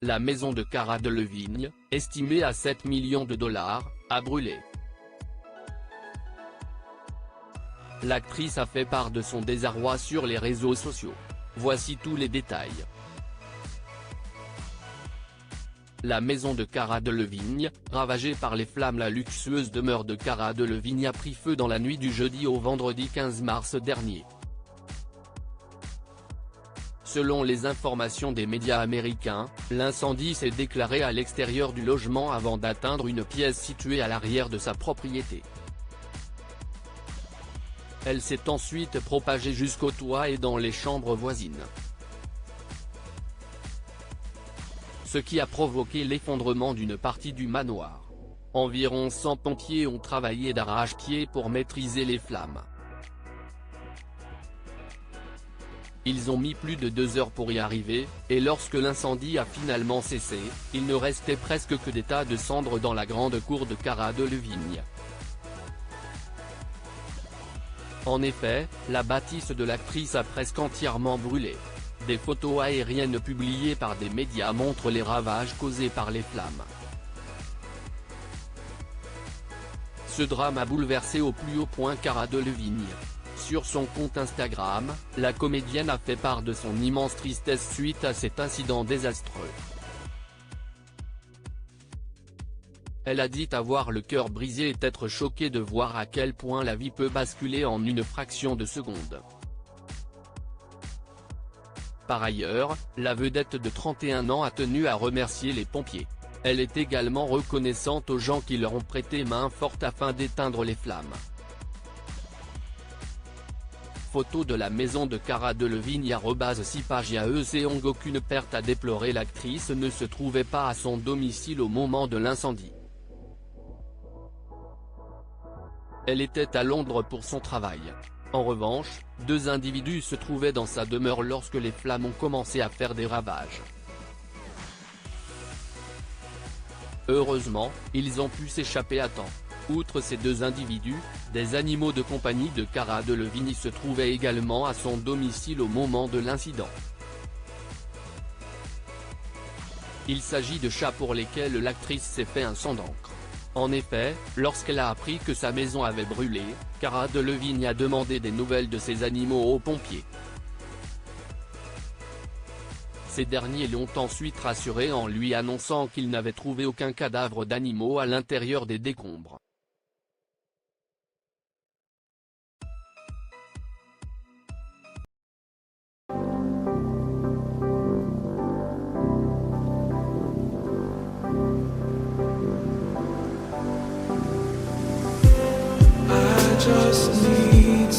La maison de Cara Delevingne, estimée à 7 millions de dollars, a brûlé. L'actrice a fait part de son désarroi sur les réseaux sociaux. Voici tous les détails. La maison de Cara Delevingne, ravagée par les flammes. La luxueuse demeure de Cara Delevingne a pris feu dans la nuit du jeudi au vendredi 15 mars dernier. Selon les informations des médias américains, l'incendie s'est déclaré à l'extérieur du logement avant d'atteindre une pièce située à l'arrière de sa propriété. Elle s'est ensuite propagée jusqu'au toit et dans les chambres voisines. Ce qui a provoqué l'effondrement d'une partie du manoir. Environ 100 pompiers ont travaillé d'arrache-pied pour maîtriser les flammes. Ils ont mis plus de 2 heures pour y arriver, et lorsque l'incendie a finalement cessé, il ne restait presque que des tas de cendres dans la grande cour de Cara Delevingne. En effet, la bâtisse de l'actrice a presque entièrement brûlé. Des photos aériennes publiées par des médias montrent les ravages causés par les flammes. Ce drame a bouleversé au plus haut point Cara Delevingne. Sur son compte Instagram, la comédienne a fait part de son immense tristesse suite à cet incident désastreux. Elle a dit avoir le cœur brisé et être choquée de voir à quel point la vie peut basculer en une fraction de seconde. Par ailleurs, la vedette de 31 ans a tenu à remercier les pompiers. Elle est également reconnaissante aux gens qui leur ont prêté main forte afin d'éteindre les flammes. Photo de la maison de Cara Delevingne @6pages. Aucune perte à déplorer. L'actrice ne se trouvait pas à son domicile au moment de l'incendie. Elle était à Londres pour son travail. En revanche, 2 individus se trouvaient dans sa demeure lorsque les flammes ont commencé à faire des ravages. Heureusement, ils ont pu s'échapper à temps. Outre ces 2 individus, des animaux de compagnie de Cara Delevingne se trouvaient également à son domicile au moment de l'incident. Il s'agit de chats pour lesquels l'actrice s'est fait un sang d'encre. En effet, lorsqu'elle a appris que sa maison avait brûlé, Cara Delevingne a demandé des nouvelles de ses animaux aux pompiers. Ces derniers l'ont ensuite rassurée en lui annonçant qu'ils n'avaient trouvé aucun cadavre d'animaux à l'intérieur des décombres. I just need